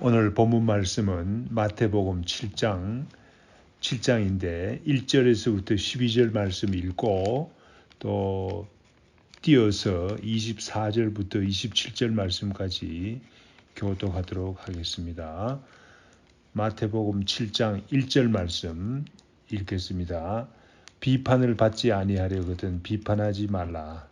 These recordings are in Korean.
오늘 본문 말씀은 마태복음 7장인데 1절에서부터 12절 말씀 읽고 또 띄어서 24절부터 27절 말씀까지 교독하도록 하겠습니다. 마태복음 7장 1절 말씀 읽겠습니다. 비판을 받지 아니하려거든 비판하지 말라.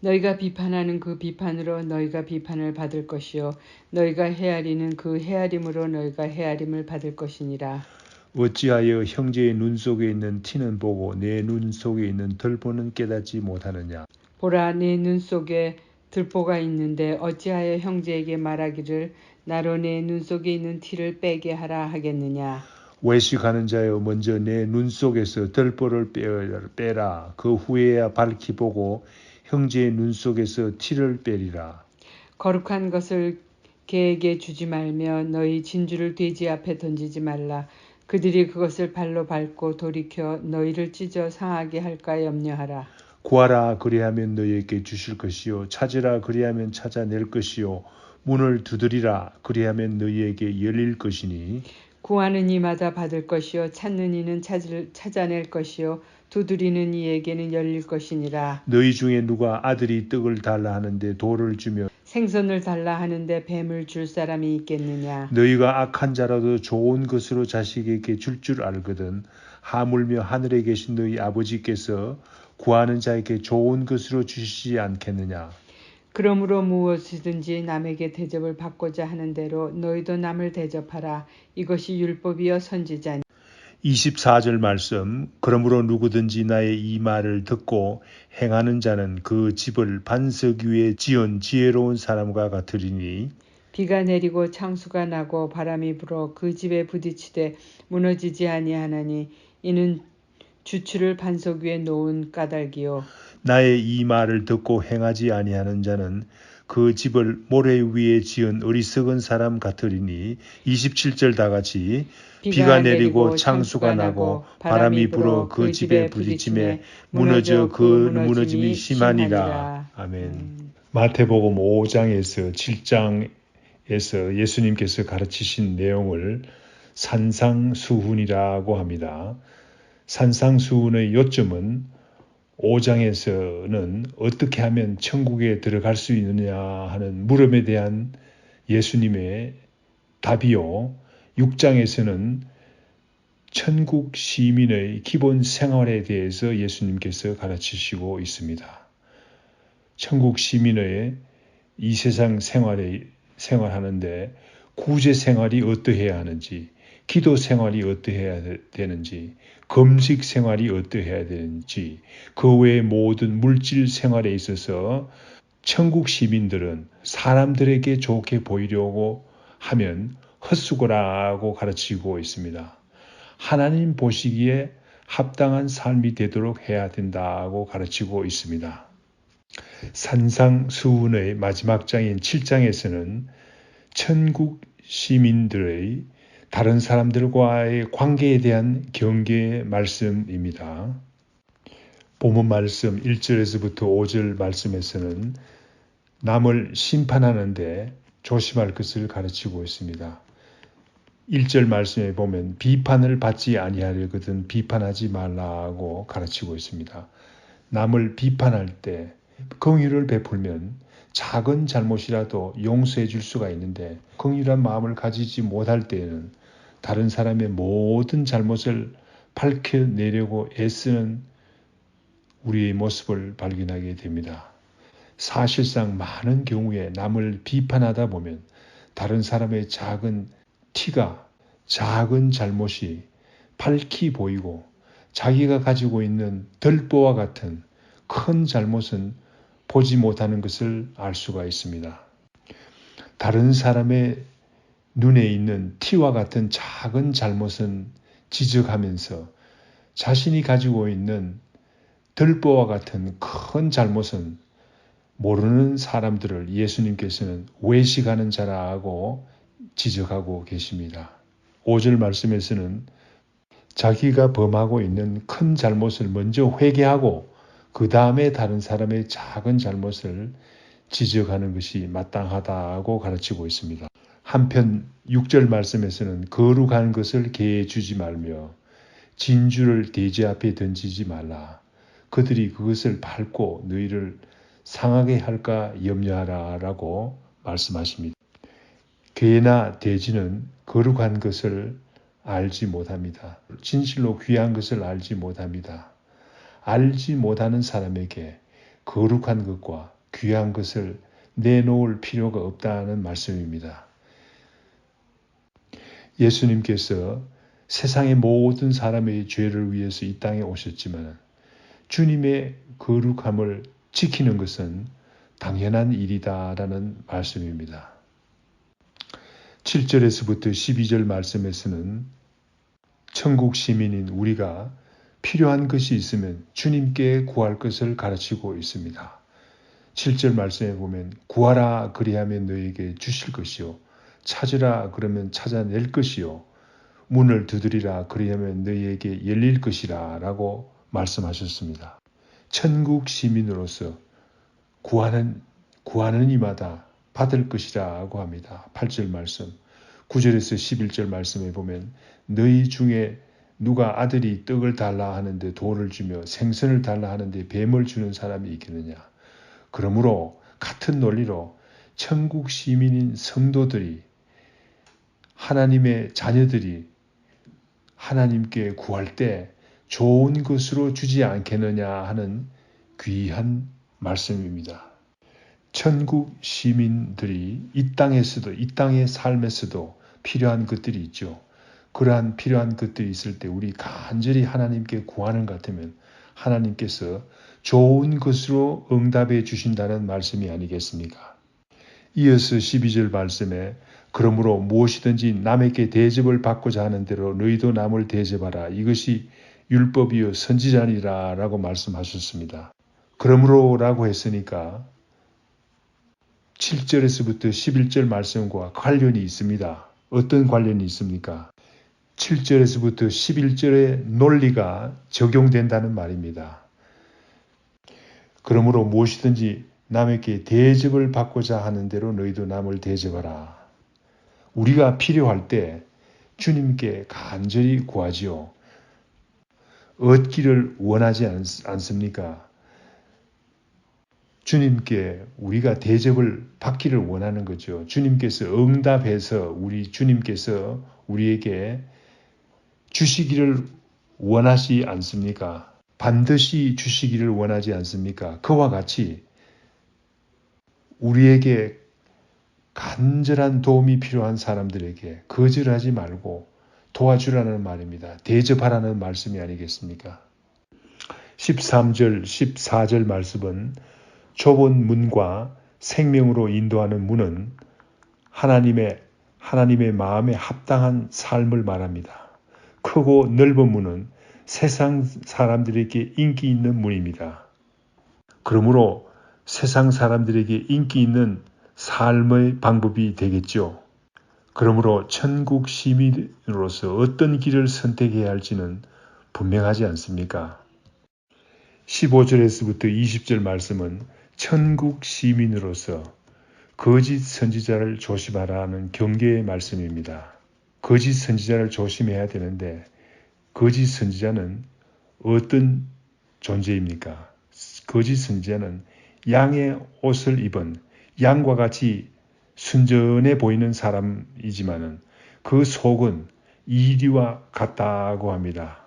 너희가 비판하는 그 비판으로 너희가 비판을 받을 것이요 너희가 헤아리는 그 헤아림으로 너희가 헤아림을 받을 것이니라. 어찌하여 형제의 눈 속에 있는 티는 보고 내 눈 속에 있는 덜보는 깨닫지 못하느냐. 보라, 내 눈 속에 들보가 있는데 어찌하여 형제에게 말하기를 나로 내 눈 속에 있는 티를 빼게 하라 하겠느냐. 외식하는 자여 먼저 내 눈 속에서 덜보를 빼라. 그 후에야 밝히 보고 형제의 눈 속에서 티를 빼리라. 거룩한 것을 개에게 주지 말며 너희 진주를 돼지 앞에 던지지 말라. 그들이 그것을 발로 밟고 돌이켜 너희를 찢어 상하게 할까 염려하라. 구하라 그리하면 너희에게 주실 것이요 찾으라 그리하면 찾아낼 것이요 문을 두드리라 그리하면 너희에게 열릴 것이니 구하는 이마다 받을 것이요 찾는 이는 찾아낼 것이요 두드리는 이에게는 열릴 것이니라. 너희 중에 누가 아들이 떡을 달라 하는데 돌을 주며 생선을 달라 하는데 뱀을 줄 사람이 있겠느냐. 너희가 악한 자라도 좋은 것으로 자식에게 줄 알거든 하물며 하늘에 계신 너희 아버지께서 구하는 자에게 좋은 것으로 주시지 않겠느냐. 그러므로 무엇이든지 남에게 대접을 받고자 하는 대로 너희도 남을 대접하라. 이것이 율법이요 선지자니. 24절 말씀. 그러므로 누구든지 나의 이 말을 듣고 행하는 자는 그 집을 반석 위에 지은 지혜로운 사람과 같으리니 비가 내리고 창수가 나고 바람이 불어 그 집에 부딪히되 무너지지 아니하나니 이는 주추를 반석 위에 놓은 까닭이요. 나의 이 말을 듣고 행하지 아니하는 자는 그 집을 모래 위에 지은 어리석은 사람 같으리니 27절 다같이 비가 내리고 창수가 나고 바람이 불어 그 집에 부딪힘에 무너져 그 무너짐이 심하니라. 아멘. 마태복음 5장에서 7장에서 예수님께서 가르치신 내용을 산상수훈이라고 합니다. 산상수훈의 요점은 5장에서는 어떻게 하면 천국에 들어갈 수 있느냐 하는 물음에 대한 예수님의 답이요. 6장에서는 천국 시민의 기본 생활에 대해서 예수님께서 가르치시고 있습니다. 천국 시민의 이 세상 생활하는데 구제 생활이 어떠해야 하는지, 기도 생활이 어떠해야 되는지, 금식 생활이 어떠해야 되는지, 그 외의 모든 물질 생활에 있어서 천국 시민들은 사람들에게 좋게 보이려고 하면 헛수고라고 가르치고 있습니다. 하나님 보시기에 합당한 삶이 되도록 해야 된다고 가르치고 있습니다. 산상수훈의 마지막 장인 7장에서는 천국 시민들의 다른 사람들과의 관계에 대한 경계의 말씀입니다. 본문 말씀 1절에서부터 5절 말씀에서는 남을 심판하는데 조심할 것을 가르치고 있습니다. 1절 말씀에 보면 비판을 받지 아니하려거든 비판하지 말라고 가르치고 있습니다. 남을 비판할 때 긍휼을 베풀면 작은 잘못이라도 용서해 줄 수가 있는데 긍휼한 마음을 가지지 못할 때에는 다른 사람의 모든 잘못을 밝혀내려고 애쓰는 우리의 모습을 발견하게 됩니다. 사실상 많은 경우에 남을 비판하다 보면 다른 사람의 작은 티가, 작은 잘못이 밝히 보이고 자기가 가지고 있는 덜보와 같은 큰 잘못은 보지 못하는 것을 알 수가 있습니다. 다른 사람의 눈에 있는 티와 같은 작은 잘못은 지적하면서 자신이 가지고 있는 덜보와 같은 큰 잘못은 모르는 사람들을 예수님께서는 외식하는 자라고 지적하고 계십니다. 5절 말씀에서는 자기가 범하고 있는 큰 잘못을 먼저 회개하고 그 다음에 다른 사람의 작은 잘못을 지적하는 것이 마땅하다고 가르치고 있습니다. 한편 6절 말씀에서는 거룩한 것을 개에 주지 말며 진주를 돼지 앞에 던지지 말라. 그들이 그것을 밟고 너희를 상하게 할까 염려하라 라고 말씀하십니다. 개나 돼지는 거룩한 것을 알지 못합니다. 진실로 귀한 것을 알지 못합니다. 알지 못하는 사람에게 거룩한 것과 귀한 것을 내놓을 필요가 없다는 말씀입니다. 예수님께서 세상의 모든 사람의 죄를 위해서 이 땅에 오셨지만 주님의 거룩함을 지키는 것은 당연한 일이다라는 말씀입니다. 7절에서부터 12절 말씀에서는 천국 시민인 우리가 필요한 것이 있으면 주님께 구할 것을 가르치고 있습니다. 7절 말씀에 보면 구하라 그리하면 너에게 주실 것이요 찾으라 그러면 찾아낼 것이요 문을 두드리라 그리하면 너희에게 열릴 것이라 라고 말씀하셨습니다. 천국 시민으로서 구하는 이마다 받을 것이라고 합니다. 8절 말씀 9절에서 11절 말씀에 보면 너희 중에 누가 아들이 떡을 달라 하는데 돌을 주며 생선을 달라 하는데 뱀을 주는 사람이 있겠느냐. 그러므로 같은 논리로 천국 시민인 성도들이 하나님의 자녀들이 하나님께 구할 때 좋은 것으로 주지 않겠느냐 하는 귀한 말씀입니다. 천국 시민들이 이 땅에서도 이 땅의 삶에서도 필요한 것들이 있죠. 그러한 필요한 것들이 있을 때 우리 간절히 하나님께 구하는 것 같으면 하나님께서 좋은 것으로 응답해 주신다는 말씀이 아니겠습니까? 이어서 12절 말씀에 그러므로 무엇이든지 남에게 대접을 받고자 하는 대로 너희도 남을 대접하라. 이것이 율법이요 선지자니라 라고 말씀하셨습니다. 그러므로 라고 했으니까 7절에서부터 11절 말씀과 관련이 있습니다. 어떤 관련이 있습니까? 7절에서부터 11절의 논리가 적용된다는 말입니다. 그러므로 무엇이든지 남에게 대접을 받고자 하는 대로 너희도 남을 대접하라. 우리가 필요할 때 주님께 간절히 구하지요. 얻기를 원하지 않습니까? 주님께 우리가 대접을 받기를 원하는 거죠. 주님께서 응답해서 주님께서 우리에게 주시기를 원하지 않습니까? 반드시 주시기를 원하지 않습니까? 그와 같이 우리에게 간절한 도움이 필요한 사람들에게 거절하지 말고 도와주라는 말입니다. 대접하라는 말씀이 아니겠습니까? 13절, 14절 말씀은 좁은 문과 생명으로 인도하는 문은 하나님의 마음에 합당한 삶을 말합니다. 크고 넓은 문은 세상 사람들에게 인기 있는 문입니다. 그러므로 세상 사람들에게 인기 있는 삶의 방법이 되겠죠. 그러므로 천국 시민으로서 어떤 길을 선택해야 할지는 분명하지 않습니까? 15절에서부터 20절 말씀은 천국 시민으로서 거짓 선지자를 조심하라는 경계의 말씀입니다. 거짓 선지자를 조심해야 되는데 거짓 선지자는 어떤 존재입니까? 거짓 선지자는 양의 옷을 입은 양과 같이 순전해 보이는 사람이지만은 그 속은 이리와 같다고 합니다.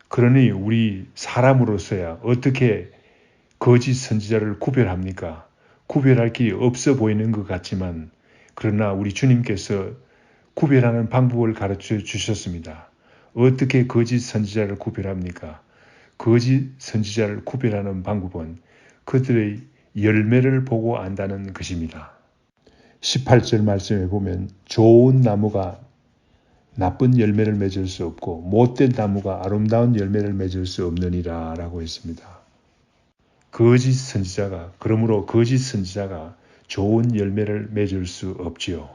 그러니 우리 사람으로서야 어떻게 거짓 선지자를 구별합니까? 구별할 길이 없어 보이는 것 같지만 그러나 우리 주님께서 구별하는 방법을 가르쳐 주셨습니다. 어떻게 거짓 선지자를 구별합니까? 거짓 선지자를 구별하는 방법은 그들의 열매를 보고 안다는 것입니다. 18절 말씀에 보면 좋은 나무가 나쁜 열매를 맺을 수 없고 못된 나무가 아름다운 열매를 맺을 수 없느니라 라고 했습니다. 그러므로 거짓 선지자가 좋은 열매를 맺을 수 없지요.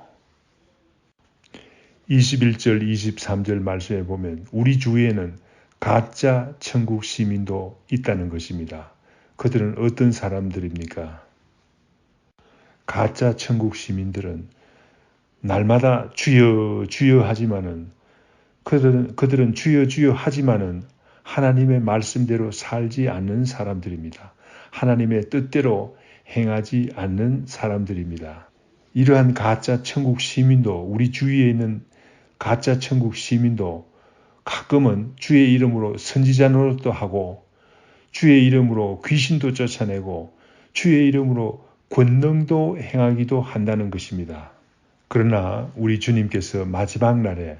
21절, 23절 말씀에 보면 우리 주위에는 가짜 천국 시민도 있다는 것입니다. 그들은 어떤 사람들입니까? 가짜 천국 시민들은 날마다 주여 주여 하지만은 그들은 주여 주여 하지만은 하나님의 말씀대로 살지 않는 사람들입니다. 하나님의 뜻대로 행하지 않는 사람들입니다. 이러한 가짜 천국 시민도, 우리 주위에 있는 가짜 천국 시민도 가끔은 주의 이름으로 선지자 노릇도 하고 주의 이름으로 귀신도 쫓아내고 주의 이름으로 권능도 행하기도 한다는 것입니다. 그러나 우리 주님께서 마지막 날에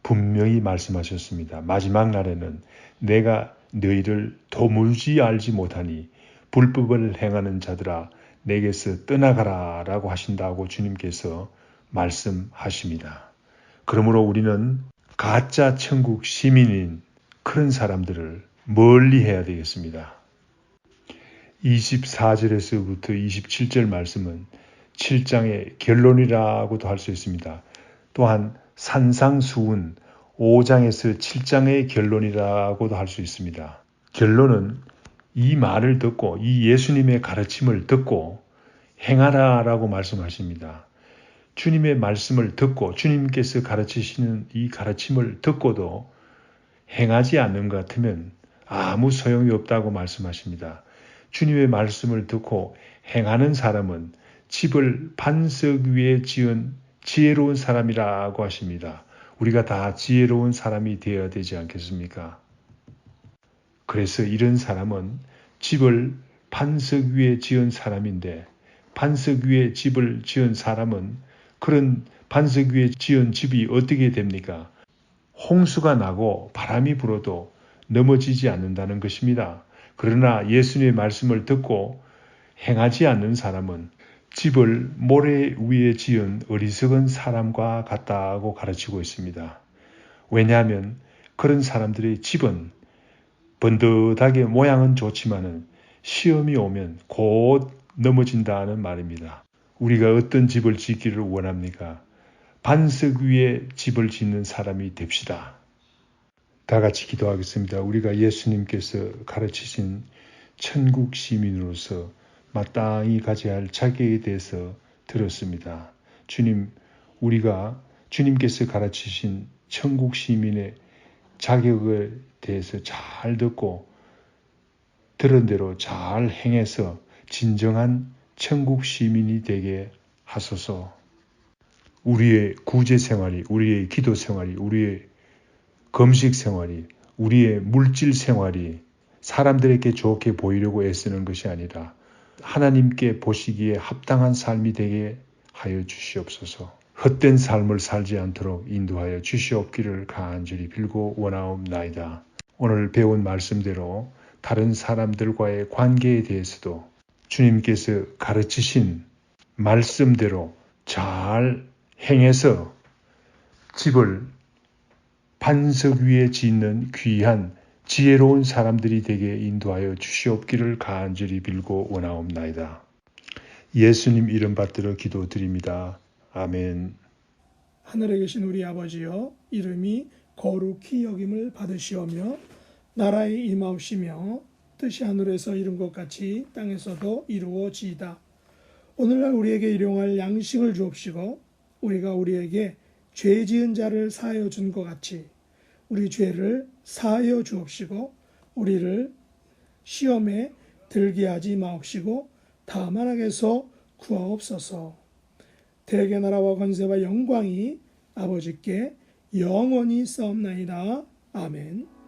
분명히 말씀하셨습니다. 마지막 날에는 내가 너희를 도무지 알지 못하니 불법을 행하는 자들아 내게서 떠나가라 라고 하신다고 주님께서 말씀하십니다. 그러므로 우리는 가짜 천국 시민인 그런 사람들을 멀리 해야 되겠습니다. 24절에서부터 27절 말씀은 7장의 결론이라고도 할 수 있습니다. 또한 산상수훈 5장에서 7장의 결론이라고도 할 수 있습니다. 결론은 이 말을 듣고 이 예수님의 가르침을 듣고 행하라라고 말씀하십니다. 주님의 말씀을 듣고 주님께서 가르치시는 이 가르침을 듣고도 행하지 않는 것 같으면 아무 소용이 없다고 말씀하십니다. 주님의 말씀을 듣고 행하는 사람은 집을 반석 위에 지은 지혜로운 사람이라고 하십니다. 우리가 다 지혜로운 사람이 되어야 되지 않겠습니까? 그래서 이런 사람은 집을 반석 위에 지은 사람인데 반석 위에 집을 지은 사람은 그런 반석 위에 지은 집이 어떻게 됩니까? 홍수가 나고 바람이 불어도 넘어지지 않는다는 것입니다. 그러나 예수님의 말씀을 듣고 행하지 않는 사람은 집을 모래 위에 지은 어리석은 사람과 같다고 가르치고 있습니다. 왜냐하면 그런 사람들의 집은 번듯하게 모양은 좋지만은 시험이 오면 곧 넘어진다는 말입니다. 우리가 어떤 집을 짓기를 원합니까? 반석 위에 집을 짓는 사람이 됩시다. 다 같이 기도하겠습니다. 우리가 예수님께서 가르치신 천국 시민으로서 마땅히 가져야 할 자격에 대해서 들었습니다. 주님, 우리가 주님께서 가르치신 천국 시민의 자격에 대해서 잘 듣고 들은 대로 잘 행해서 진정한 천국 시민이 되게 하소서. 우리의 구제 생활이, 우리의 기도 생활이, 우리의 금식 생활이, 우리의 물질 생활이 사람들에게 좋게 보이려고 애쓰는 것이 아니라 하나님께 보시기에 합당한 삶이 되게 하여 주시옵소서. 헛된 삶을 살지 않도록 인도하여 주시옵기를 간절히 빌고 원하옵나이다. 오늘 배운 말씀대로 다른 사람들과의 관계에 대해서도 주님께서 가르치신 말씀대로 잘 행해서 집을 반석 위에 짓는 귀한 지혜로운 사람들이 되게 인도하여 주시옵기를 간절히 빌고 원하옵나이다. 예수님 이름 받들어 기도드립니다. 아멘. 하늘에 계신 우리 아버지여, 이름이 거룩히 여김을 받으시오며 나라의 임하옵시며 뜻이 하늘에서 이룬 것 같이 땅에서도 이루어지이다. 오늘날 우리에게 일용할 양식을 주옵시고 우리가 우리에게 죄 지은 자를 사하여 준 것 같이 우리 죄를 사하여 주옵시고 우리를 시험에 들게 하지 마옵시고 다만 악에서 구하옵소서. 대개 나라와 권세와 영광이 아버지께 영원히 싸움나이다. 아멘.